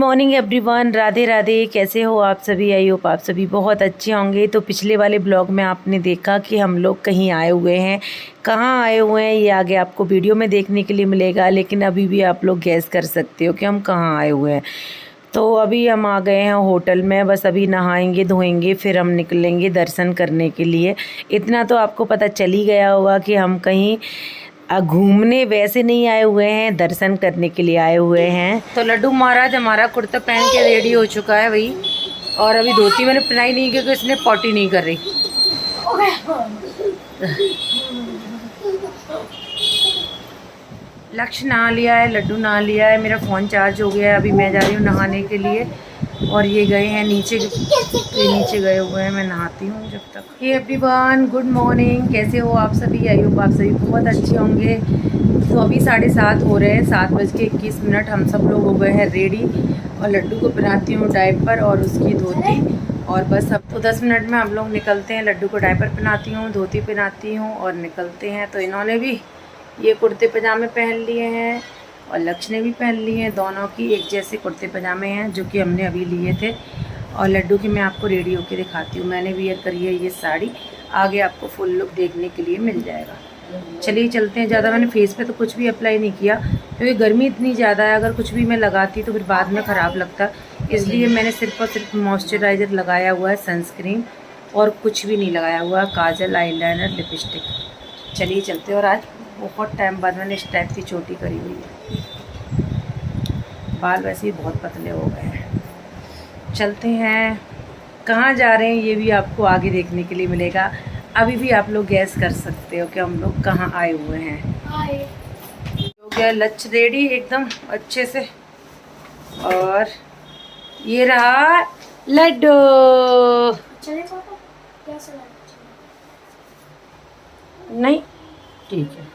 Morning everyone, Radhe Radhe. कैसे हो आप सभी? आई होप आप सभी बहुत अच्छे होंगे। तो पिछले वाले ब्लॉग में आपने देखा कि हम लोग कहीं आए हुए हैं। कहाँ आए हुए हैं ये आगे आपको वीडियो में देखने के लिए मिलेगा, लेकिन अभी भी आप लोग गैस कर सकते हो कि हम कहाँ आए हुए हैं। तो अभी हम आ गए हैं होटल में, बस अभी नहाएंगे धोएंगे फिर हम निकलेंगे दर्शन करने के लिए। इतना तो आपको पता चल ही गया होगा कि हम कहीं घूमने वैसे नहीं आए हुए हैं, दर्शन करने के लिए आए हुए हैं। तो लड्डू महाराज हमारा कुर्ता पहन के रेडी हो चुका है भाई, और अभी धोती मैंने पहनाई नहीं क्योंकि इसने पॉटी नहीं कर रही। लक्ष्य नहा लिया है, लड्डू नहा लिया है, मेरा फ़ोन चार्ज हो गया है। अभी मैं जा रही हूँ नहाने के लिए और ये गए हैं नीचे, नीचे गए हुए हैं। मैं नहाती हूँ जब तक। Hey everyone, good morning. कैसे हो आप सभी? आई होप आप सभी बहुत अच्छे होंगे। तो अभी 7:30 हो रहे हैं, 7:21। हम सब लोग हो गए हैं रेडी और लड्डू को पहनाती हूँ डायपर और उसकी धोती, और बस अब तो 10 मिनट में हम लोग निकलते हैं। लड्डू को डायपर पहनाती हूँ, धोती पहनाती हूँ और निकलते हैं। तो इन्होंने भी ये कुर्ते पजामे पहन लिए हैं और लक्ष्य ने भी पहन लिए हैं। दोनों की एक जैसे कुर्ते पजामे हैं जो कि हमने अभी लिए थे। और लड्डू की मैं आपको रेडी होकर दिखाती हूँ। मैंने भी ये करी है ये साड़ी, आगे आपको फुल लुक देखने के लिए मिल जाएगा। चलिए चलते हैं। ज़्यादा मैंने फेस पे तो कुछ भी अप्लाई नहीं किया क्योंकि गर्मी इतनी ज़्यादा है, अगर कुछ भी मैं लगाती तो फिर बाद में ख़राब लगता, इसलिए मैंने सिर्फ और सिर्फ मॉइस्चराइज़र लगाया हुआ है, सनस्क्रीन, और कुछ भी नहीं लगाया हुआ, काजल, आईलाइनर, लिपस्टिक। चलिए चलते हैं। और आज बहुत टाइम बाद मैंने इस टाइप की चोटी करी हुई है, बाल वैसे ही बहुत पतले हो गए हैं। चलते हैं। कहाँ जा रहे हैं ये भी आपको आगे देखने के लिए मिलेगा। अभी भी आप लोग गैस कर सकते हो कि हम लोग कहाँ आए हुए हैं। हो गया लंच रेडी एकदम अच्छे से, और ये रहा लड्डू। नहीं ठीक है।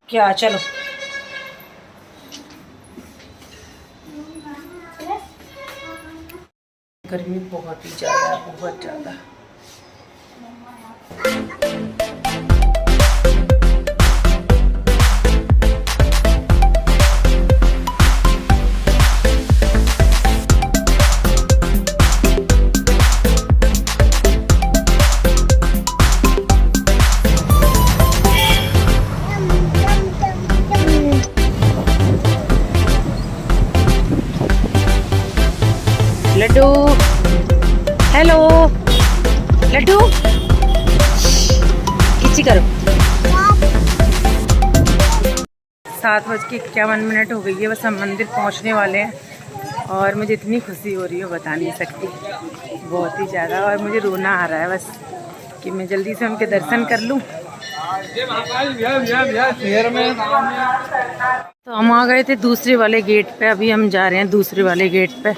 क्या चलो गर्मी बहुत ही ज़्यादा है, बहुत ज़्यादा। लड्डू, हेलो लड्डू, किसी करो। 7:51 हो गई है, बस हम मंदिर पहुंचने वाले हैं और मुझे इतनी खुशी हो रही है बता नहीं सकती, बहुत ही ज़्यादा। और मुझे रोना आ रहा है बस कि मैं जल्दी से उनके दर्शन कर लूं। तो हम आ गए थे दूसरे वाले गेट पे, अभी हम जा रहे हैं दूसरे वाले गेट पे।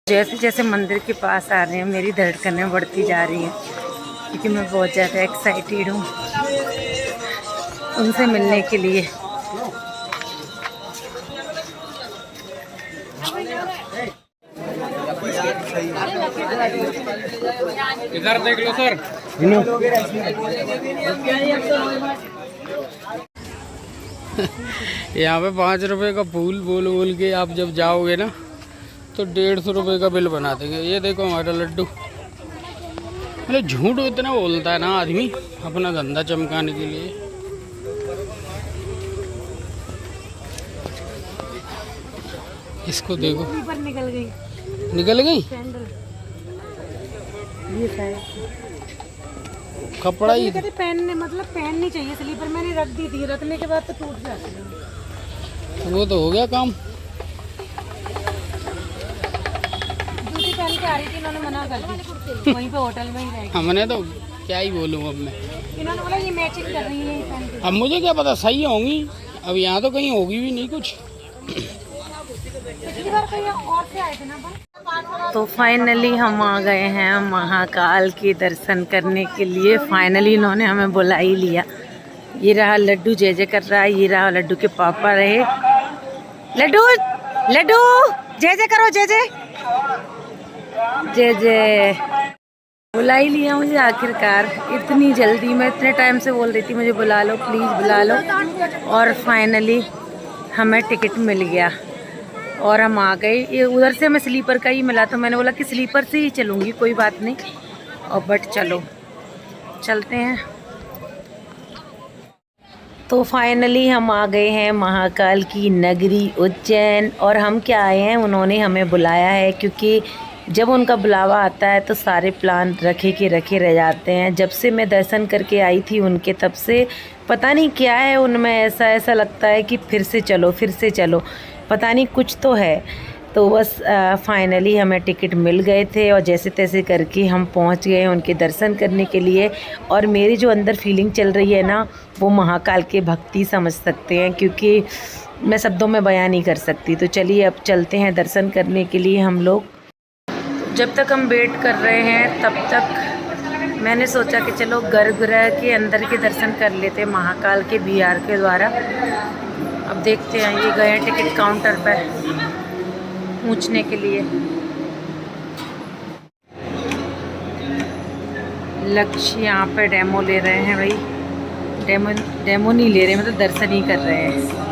जैसे जैसे मंदिर के पास आ रहे हैं मेरी धड़कनें बढ़ती जा रही हैं, क्योंकि मैं बहुत ज़्यादा एक्साइटेड हूँ उनसे मिलने के लिए। इधर देख लो सर। यहाँ पे 5 रुपए का फूल बोल बोल के आप जब जाओगे ना तो 150 रुपए का बिल बना देंगे। ये देखो हमारा लड्डू, मतलब झूठ इतना बोलता है ना आदमी अपना धंधा चमकाने के लिए। इसको देखो, निकल गई, निकल गई ये कपड़ा ही। पहनने मतलब पहननी चाहिए स्लीपर, मैंने रख दी थी, रखने के बाद तो टूट जाती है। वो तो हो गया काम। जूती पहन के आ रही थी, इन्होंने मना कर दी, वहीं पे होटल में ही रहेगी। हमने तो क्या ही बोलूँ अब मैं, इन्होंने बोला ये मैचिंग कर रही है पहन के। अब मुझे क्या पता सही होंगी, अब यहाँ तो कहीं होगी भी नहीं कुछ। पिछली बार कहीं और से आए थे ना। तो फाइनली हम आ गए हैं महाकाल के दर्शन करने के लिए। फाइनली इन्होंने हमें बुला ही लिया। ये रहा लड्डू जय जय कर रहा है, ये रहा लड्डू के पापा रहे। लड्डू लड्डू जय जय करो, जय जय। जय जय। बुला ही लिया मुझे आखिरकार, इतनी जल्दी। मैं इतने टाइम से बोल रही थी मुझे बुला लो प्लीज़ बुला लो, और फाइनली हमें टिकट मिल गया और हम आ गए। ये उधर से हमें स्लीपर का ही मिला, तो मैंने बोला कि स्लीपर से ही चलूँगी, कोई बात नहीं। और बट चलो चलते हैं। तो फाइनली हम आ गए हैं महाकाल की नगरी उज्जैन। और हम क्या आए हैं, उन्होंने हमें बुलाया है, क्योंकि जब उनका बुलावा आता है तो सारे प्लान रखे के रखे रह जाते हैं। जब से मैं दर्शन करके आई थी उनके, तब से पता नहीं क्या है उनमें, ऐसा लगता है कि फिर से चलो, पता नहीं कुछ तो है। तो बस फाइनली हमें टिकट मिल गए थे और जैसे तैसे करके हम पहुंच गए उनके दर्शन करने के लिए। और मेरी जो अंदर फीलिंग चल रही है ना, वो महाकाल के भक्ति समझ सकते हैं, क्योंकि मैं शब्दों में बयान नहीं कर सकती। तो चलिए अब चलते हैं दर्शन करने के लिए हम लोग। जब तक हम वेट कर रहे हैं तब तक मैंने सोचा कि चलो गर्भगृह के अंदर के दर्शन कर लेते हैं महाकाल के VR के द्वारा। अब देखते हैं, ये गए टिकट काउंटर पर पूछने के लिए। लक्ष्य यहाँ पे डेमो ले रहे हैं भाई, डेमो नहीं ले रहे, मतलब दर्शन ही कर रहे हैं।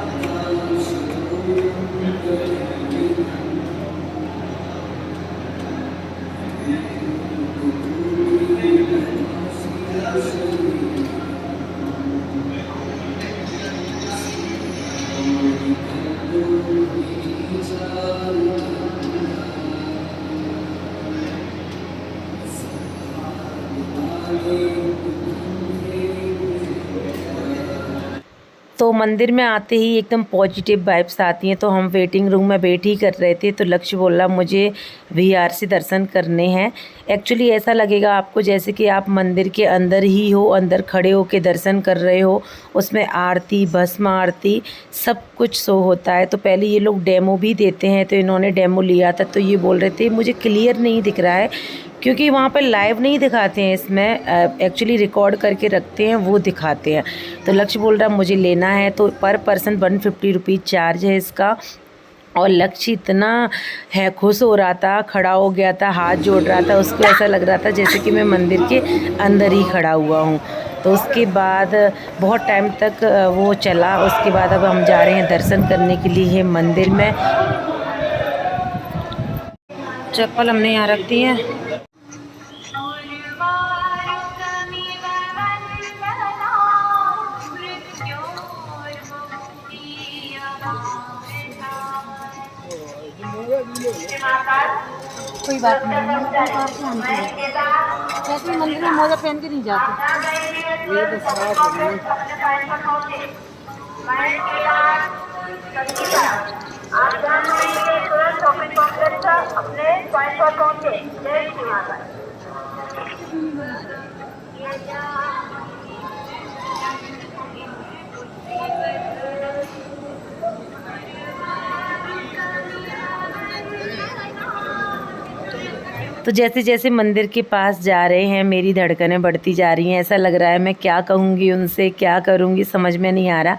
तो मंदिर में आते ही एकदम पॉजिटिव वाइब्स आती हैं। तो हम वेटिंग रूम में वेट ही कर रहे थे, तो लक्ष्य बोला मुझे VR से दर्शन करने हैं। एक्चुअली ऐसा लगेगा आपको जैसे कि आप मंदिर के अंदर ही हो, अंदर खड़े हो के दर्शन कर रहे हो। उसमें आरती, भस्म आरती सब कुछ शो होता है। तो पहले ये लोग डेमो भी देते हैं, तो इन्होंने डेमो लिया था। तो ये बोल रहे थे मुझे क्लियर नहीं दिख रहा है, क्योंकि वहाँ पर लाइव नहीं दिखाते हैं, इसमें एक्चुअली रिकॉर्ड करके रखते हैं, वो दिखाते हैं। तो लक्ष्य बोल रहा मुझे लेना है। तो पर पर्सन 150 रुपीज़ चार्ज है इसका। और लक्ष्य इतना है खुश हो रहा था, खड़ा हो गया था, हाथ जोड़ रहा था, उसको ऐसा लग रहा था जैसे कि मैं मंदिर के अंदर ही खड़ा हुआ हूँ। तो उसके बाद बहुत टाइम तक वो चला। उसके बाद अब हम जा रहे हैं दर्शन करने के लिए मंदिर में। चप्पल हमने यहाँ रख दी है। कोई बात नहीं, कैसे मंदिर में मोजा पहन के नहीं जाते। आप जान रहे तुरंत शॉपिंग कॉम्प्लेक्स अपने पॉइंट पर पहुंचे। जय श्री माता। तो जैसे जैसे मंदिर के पास जा रहे हैं मेरी धड़कनें बढ़ती जा रही हैं। ऐसा लग रहा है मैं क्या कहूँगी उनसे, क्या करूँगी, समझ में नहीं आ रहा।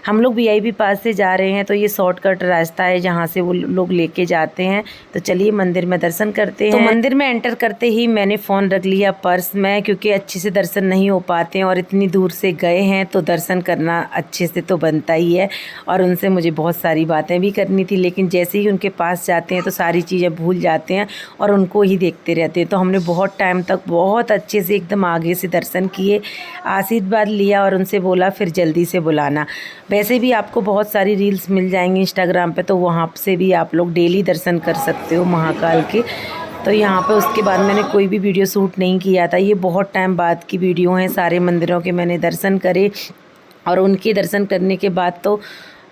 हम लोग VIP पास से जा रहे हैं, तो ये शॉर्टकट रास्ता है जहाँ से वो लोग लेके जाते हैं। तो चलिए मंदिर में दर्शन करते हैं। तो मंदिर में एंटर करते ही मैंने फ़ोन रख लिया पर्स में, क्योंकि अच्छे से दर्शन नहीं हो पाते हैं और इतनी दूर से गए हैं तो दर्शन करना अच्छे से तो बनता ही है। और उनसे मुझे बहुत सारी बातें भी करनी थी, लेकिन जैसे ही उनके पास जाते हैं तो सारी चीज़ें भूल जाते हैं और उनको ही देखते रहते हैं। तो हमने बहुत टाइम तक बहुत अच्छे से एकदम आगे से दर्शन किए, आशीर्वाद लिया और उनसे बोला फिर जल्दी से बुलाना। वैसे भी आपको बहुत सारी रील्स मिल जाएंगी इंस्टाग्राम पे, तो वहाँ से भी आप लोग डेली दर्शन कर सकते हो महाकाल के। तो यहाँ पे उसके बाद मैंने कोई भी वीडियो शूट नहीं किया था, ये बहुत टाइम बाद की वीडियो हैं। सारे मंदिरों के मैंने दर्शन करे और उनके दर्शन करने के बाद तो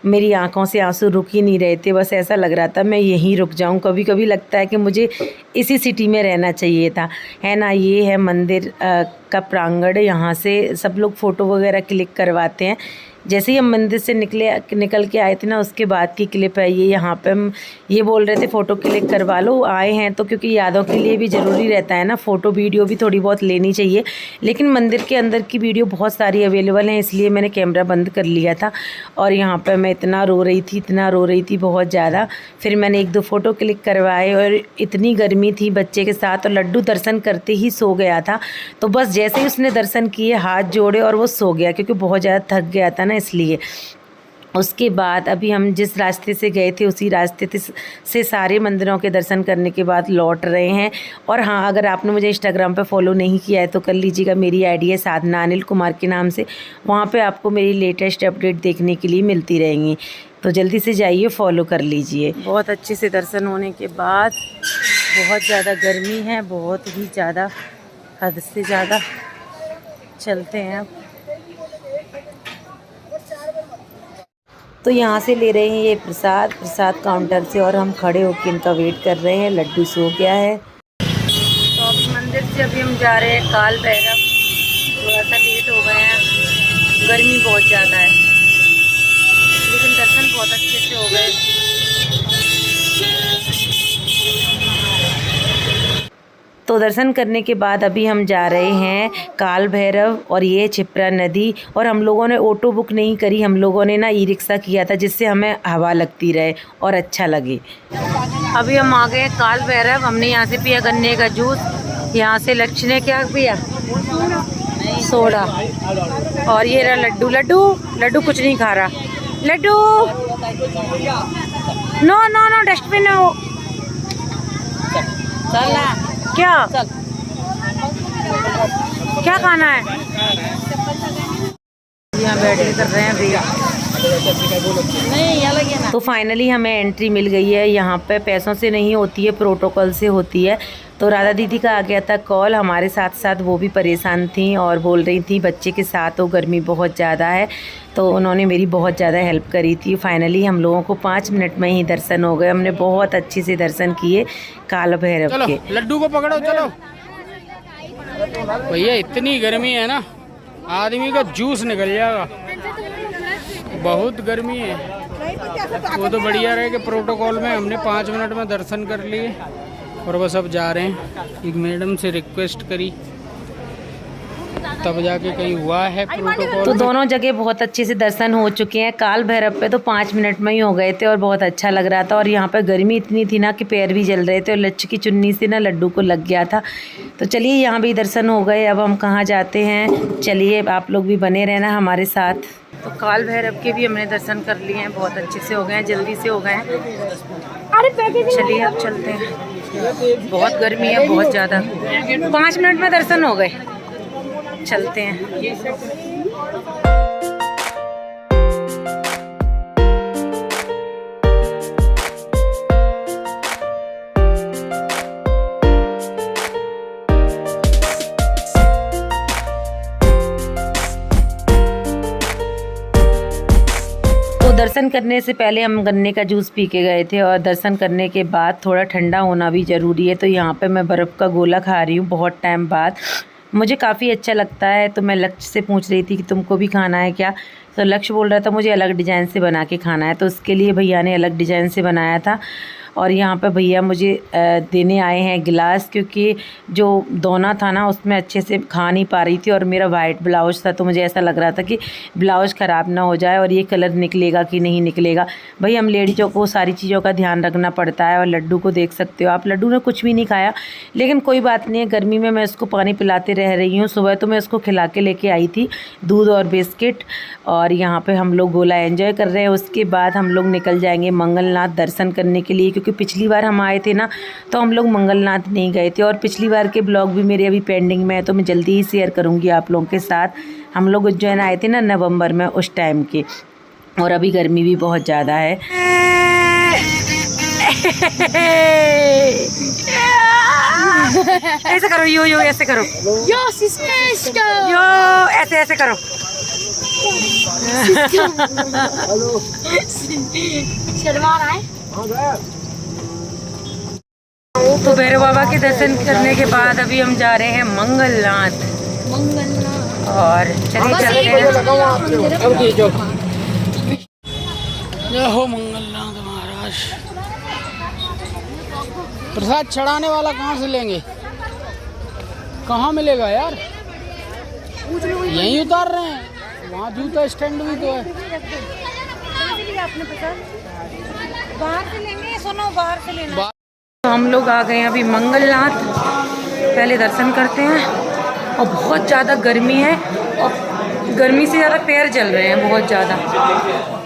मेरी आंखों से आंसू रुक ही नहीं रहे थे। बस ऐसा लग रहा था मैं यहीं रुक जाऊं। कभी कभी लगता है कि मुझे इसी सिटी में रहना चाहिए था, है ना। ये है मंदिर का प्रांगण, यहाँ से सब लोग फ़ोटो वगैरह क्लिक करवाते हैं। जैसे ही हम मंदिर से निकल के आए थे ना, उसके बाद की क्लिप है ये। यहाँ पे हम ये बोल रहे थे फ़ोटो क्लिक करवा लो, आए हैं तो, क्योंकि यादों के लिए भी ज़रूरी रहता है ना, फ़ोटो वीडियो भी थोड़ी बहुत लेनी चाहिए। लेकिन मंदिर के अंदर की वीडियो बहुत सारी अवेलेबल हैं, इसलिए मैंने कैमरा बंद कर लिया था। और यहाँ पर मैं इतना रो रही थी बहुत ज़्यादा। फिर मैंने 1-2 फ़ोटो क्लिक करवाए और इतनी गर्मी थी बच्चे के साथ, और लड्डू दर्शन करते ही सो गया था। तो बस जैसे ही उसने दर्शन किए, हाथ जोड़े और वो सो गया, क्योंकि बहुत ज़्यादा थक गया था ना, इसलिए। उसके बाद अभी हम जिस रास्ते से गए थे उसी रास्ते से सारे मंदिरों के दर्शन करने के बाद लौट रहे हैं। और हाँ, अगर आपने मुझे इंस्टाग्राम पे फॉलो नहीं किया है तो कर लीजिएगा। मेरी आईडी है साधना अनिल कुमार के नाम से। वहाँ पे आपको मेरी लेटेस्ट अपडेट देखने के लिए मिलती रहेंगी, तो जल्दी से जाइए, फॉलो कर लीजिए। बहुत अच्छे से दर्शन होने के बाद, बहुत ज़्यादा गर्मी है, बहुत ही ज़्यादा, हद से ज़्यादा। चलते हैं अब। तो यहाँ से ले रहे हैं ये प्रसाद काउंटर से, और हम खड़े होकर इनका वेट कर रहे हैं। लड्डू सो गया है। तो अभी मंदिर से हम जा रहे हैं काल भैरव। थोड़ा सा लेट हो गए हैं, गर्मी बहुत ज़्यादा है, लेकिन दर्शन बहुत अच्छे से हो गए। तो दर्शन करने के बाद अभी हम जा रहे हैं काल भैरव, और ये क्षिप्रा नदी। और हम लोगों ने ऑटो बुक नहीं करी, हम लोगों ने ना ई-रिक्शा किया था, जिससे हमें हवा लगती रहे और अच्छा लगे। अभी हम आ गए काल भैरव। हमने यहाँ से पिया गन्ने का जूस, यहाँ से लक्ष्य ने क्या पिया, सोडा। और ये रहा लड्डू कुछ नहीं खा रहा। लड्डू नो डस्टबिन है वो। क्या खाना है? यहाँ बैठ के कर रहे हैं भैया। तो फाइनली हमें एंट्री मिल गई है। यहाँ पे पैसों से नहीं होती है, प्रोटोकॉल से होती है। तो राधा दीदी का आ गया था कॉल, हमारे साथ साथ वो भी परेशान थी और बोल रही थी बच्चे के साथ, वो गर्मी बहुत ज़्यादा है। तो उन्होंने मेरी बहुत ज़्यादा हेल्प करी थी। फाइनली हम लोगों को 5 मिनट में ही दर्शन हो गए। हमने बहुत अच्छे से दर्शन किए काल भैरव के। लड्डू को पकड़ो, चलो भैया। इतनी गर्मी है ना, आदमी का जूस निकल जाएगा, बहुत गर्मी है। वो तो बढ़िया रहे कि प्रोटोकॉल में हमने 5 मिनट में दर्शन कर लिए, और बस अब जा रहे हैं। एक मैडम से रिक्वेस्ट करी, तब जाके कहीं हुआ है प्रोटोकॉल। तो दोनों जगह बहुत अच्छे से दर्शन हो चुके हैं। काल भैरव पे तो 5 मिनट में ही हो गए थे और बहुत अच्छा लग रहा था। और यहाँ पे गर्मी इतनी थी ना कि पैर भी जल रहे थे, और लच्छी की चुन्नी से ना लड्डू को लग गया था। तो चलिए, यहाँ भी दर्शन हो गए। अब हम कहाँ जाते हैं, चलिए आप लोग भी बने रहना हमारे साथ। तो काल भैरव के भी हमने दर्शन कर लिए हैं, बहुत अच्छे से हो गए हैं, जल्दी से हो गए हैं। चलिए अब चलते हैं। बहुत गर्मी है, बहुत ज़्यादा। 5 मिनट में दर्शन हो गए, चलते हैं। दर्शन करने से पहले हम गन्ने का जूस पी के गए थे, और दर्शन करने के बाद थोड़ा ठंडा होना भी ज़रूरी है। तो यहाँ पे मैं बर्फ़ का गोला खा रही हूँ बहुत टाइम बाद। मुझे काफ़ी अच्छा लगता है। तो मैं लक्ष्य से पूछ रही थी कि तुमको भी खाना है क्या, तो लक्ष्य बोल रहा था मुझे अलग डिज़ाइन से बना के खाना है। तो उसके लिए भैया ने अलग डिज़ाइन से बनाया था। और यहाँ पे भैया मुझे देने आए हैं गिलास, क्योंकि जो दोना था ना उसमें अच्छे से खा नहीं पा रही थी, और मेरा वाइट ब्लाउज था, तो मुझे ऐसा लग रहा था कि ब्लाउज ख़राब ना हो जाए और ये कलर निकलेगा कि नहीं निकलेगा। भाई हम लेडीज़ों को सारी चीज़ों का ध्यान रखना पड़ता है। और लड्डू को देख सकते हो आप, लड्डू ने कुछ भी नहीं खाया, लेकिन कोई बात नहीं है, गर्मी में मैं उसको पानी पिलाते रह रही हूँ। सुबह तो मैं उसको खिला के लेके आई थी दूध और बिस्किट। और यहाँ पे हम लोग गोला एंजॉय कर रहे हैं। उसके बाद हम लोग निकल जाएंगे मंगलनाथ दर्शन करने के लिए, क्योंकि पिछली बार हम आए थे ना तो हम लोग मंगलनाथ नहीं गए थे। और पिछली बार के ब्लॉग भी मेरे अभी पेंडिंग में है, तो मैं जल्दी ही शेयर करूँगी आप लोगों के साथ। हम लोग उज्जैन आए थे ना नवंबर में, उस टाइम के। और अभी गर्मी भी बहुत ज़्यादा है। ऐसे करो, यो यो ऐसे करो, यो ऐसे ऐसे करो। शर्मा रहा है। तो भैरव बाबा के दर्शन करने के बाद अभी हम जा रहे हैं मंगलनाथ। और चलिए चलते हैं। जय हो मंगलनाथ महाराज। प्रसाद चढ़ाने वाला कहाँ से लेंगे? कहाँ मिलेगा यार? यहीं उतार रहे हैं, वहाँ जूता स्टैंड भी तो है। बाहर से लेंगे, सुनो बाहर से लेना। तो हम लोग आ गए अभी मंगलनाथ, पहले दर्शन करते हैं। और बहुत ज़्यादा गर्मी है और गर्मी से ज़्यादा पैर जल रहे हैं बहुत ज़्यादा।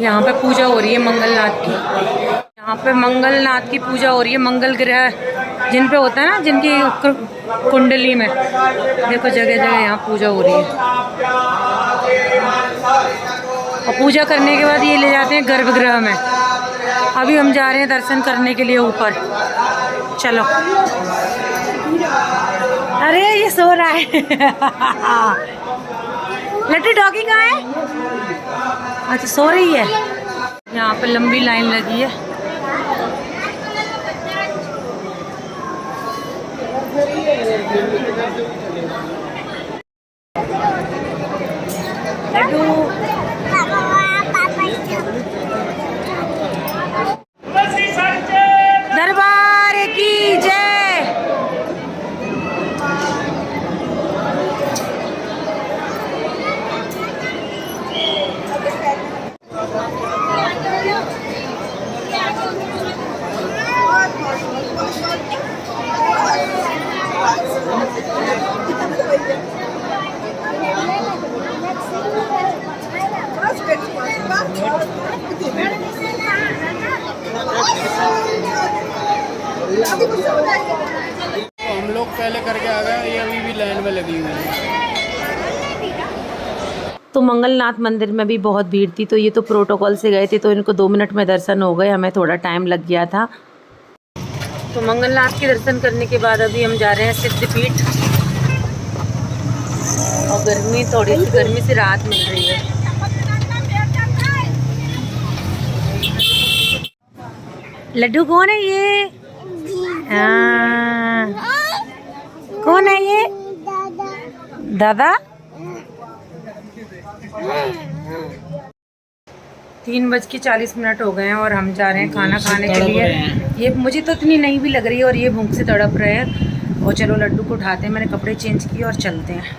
यहाँ पे पूजा हो रही है मंगलनाथ की, यहाँ पे मंगलनाथ की पूजा हो रही है। मंगल ग्रह जिन पे होता है ना, जिनकी कुंडली में, देखो जगह जगह यहाँ पूजा हो रही है। और पूजा करने के बाद ये ले जाते हैं गर्भगृह में। अभी हम जा रहे हैं दर्शन करने के लिए ऊपर, चलो। अरे ये सो रहा है। लट्टू डॉगी कहाँ है? अच्छा सो रही है। यहाँ पे लंबी लाइन लगी है। लड्डू दरबार की जय। हम लोग पहले करके आ गए, ये अभी भी लाइन में लगी हुई है। तो मंगलनाथ मंदिर में भी बहुत भीड़ थी, तो ये तो प्रोटोकॉल से गए थे, तो इनको 2 मिनट में दर्शन हो गए। हमें थोड़ा टाइम लग गया था। तो मंगलनाथ के दर्शन करने के बाद अभी हम जा रहे हैं सिद्धपीठ। और गर्मी, थोड़ी सी गर्मी से राहत मिल रही है। लड्डू कौन है ये? कौन है ये? दादा। 3:40 हो गए हैं और हम जा रहे हैं खाना खाने के लिए। ये मुझे तो इतनी नहीं भी लग रही है और ये भूख से तड़प रहे हैं। और चलो लड्डू को उठाते हैं, मैंने कपड़े चेंज किए और चलते हैं।